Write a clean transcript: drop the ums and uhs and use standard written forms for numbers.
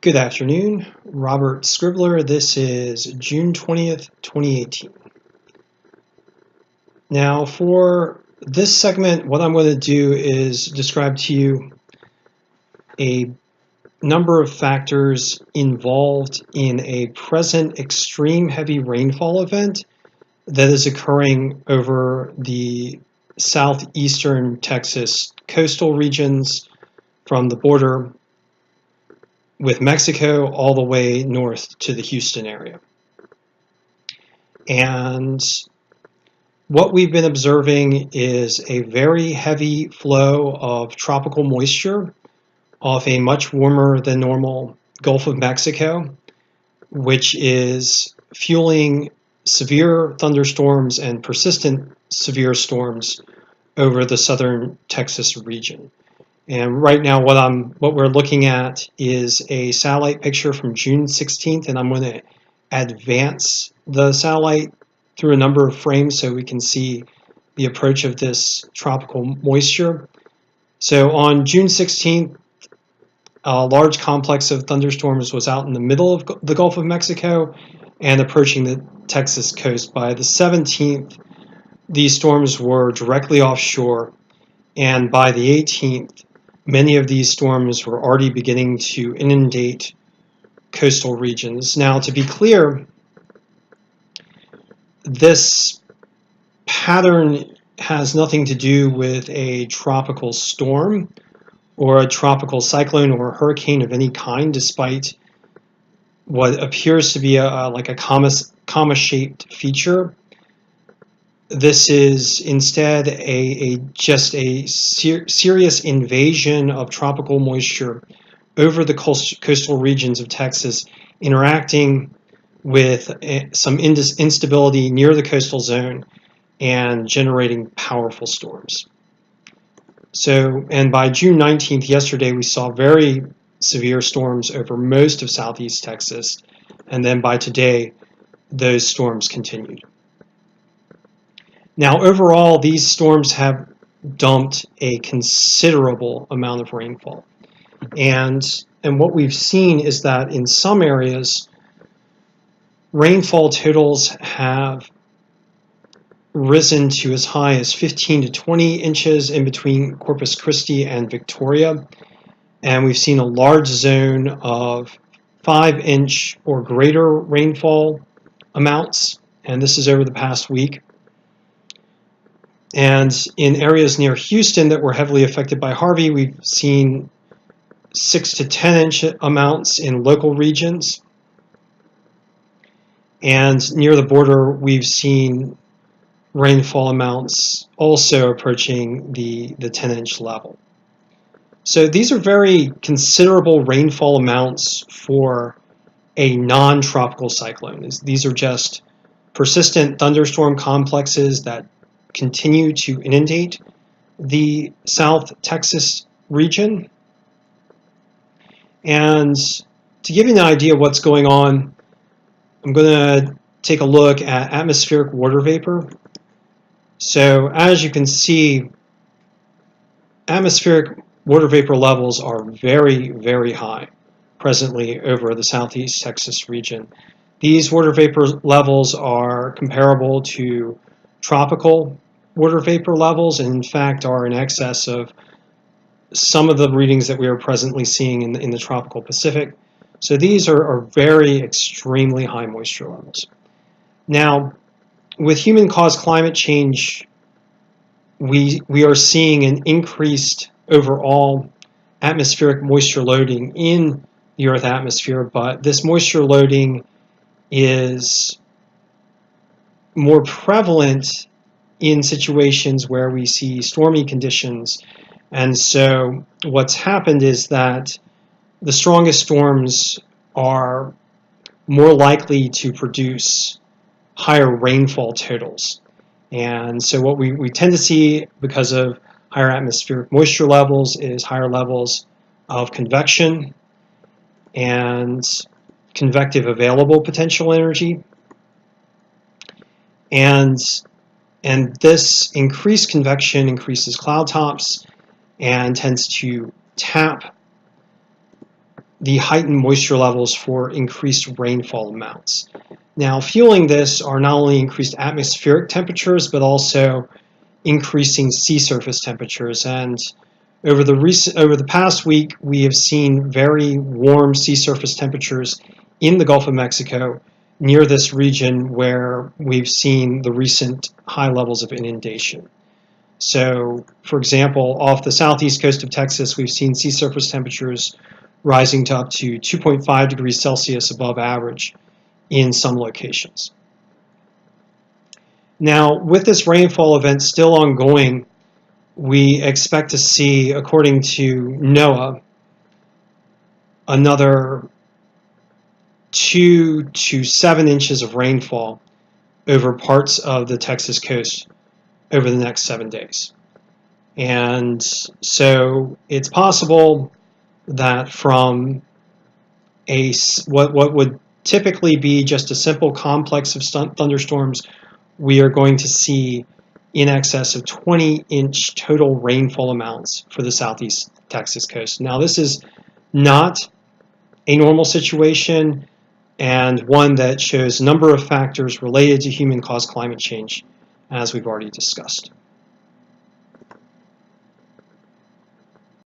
Good afternoon, Robert Scribbler. This is June 20th, 2018. Now for this segment, what I'm going to do is describe to you a number of factors involved in a present extreme heavy rainfall event that is occurring over the southeastern Texas coastal regions from the border with Mexico all the way north to the Houston area. And what we've been observing is a very heavy flow of tropical moisture off a much warmer than normal Gulf of Mexico, which is fueling severe thunderstorms and persistent severe storms over the southern Texas region. And right now what we're looking at is a satellite picture from June 16th, and I'm going to advance the satellite through a number of frames so we can see the approach of this tropical moisture. So on June 16th, a large complex of thunderstorms was out in the middle of the Gulf of Mexico and approaching the Texas coast. By the 17th, these storms were directly offshore, and by the 18th, many of these storms were already beginning to inundate coastal regions. Now, to be clear, this pattern has nothing to do with a tropical storm or a tropical cyclone or a hurricane of any kind, despite what appears to be like a comma-shaped feature. This is instead just a serious invasion of tropical moisture over the coastal regions of Texas, interacting with some instability near the coastal zone and generating powerful storms. So, and by June 19th, yesterday, we saw very severe storms over most of southeast Texas, and then by today, those storms continued. Now, overall, these storms have dumped a considerable amount of rainfall. And what we've seen is that in some areas, rainfall totals have risen to as high as 15 to 20 inches in between Corpus Christi and Victoria. And we've seen a large zone of 5-inch or greater rainfall amounts, and this is over the past week. And in areas near Houston that were heavily affected by Harvey, we've seen 6 to 10-inch amounts in local regions. And near the border, we've seen rainfall amounts also approaching the 10-inch level. So these are very considerable rainfall amounts for a non-tropical cyclone. These are just persistent thunderstorm complexes that continue to inundate the South Texas region. And to give you an idea of what's going on, I'm going to take a look at atmospheric water vapor. So as you can see, atmospheric water vapor levels are very, very high presently over the southeast Texas region. These water vapor levels are comparable to tropical water vapor levels, and in fact are in excess of some of the readings that we are presently seeing in the tropical Pacific. So these are very extremely high moisture levels. Now, with human-caused climate change, we are seeing an increased overall atmospheric moisture loading in the Earth atmosphere, but this moisture loading is more prevalent in situations where we see stormy conditions. And so what's happened is that the strongest storms are more likely to produce higher rainfall totals. And so what we tend to see because of higher atmospheric moisture levels is higher levels of convection and convective available potential energy. And this increased convection increases cloud tops and tends to tap the heightened moisture levels for increased rainfall amounts. Now, fueling this are not only increased atmospheric temperatures, but also increasing sea surface temperatures. And over the past week, we have seen very warm sea surface temperatures in the Gulf of Mexico near this region where we've seen the recent high levels of inundation. So, for example, off the southeast coast of Texas, we've seen sea surface temperatures rising to up to 2.5 degrees Celsius above average in some locations. Now, with this rainfall event still ongoing, we expect to see, according to NOAA, another 2 to 7 inches of rainfall over parts of the Texas coast over the next 7 days. And so it's possible that from what would typically be just a simple complex of thunderstorms, we are going to see in excess of 20-inch total rainfall amounts for the southeast Texas coast. Now, this is not a normal situation and one that shows a number of factors related to human-caused climate change, as we've already discussed.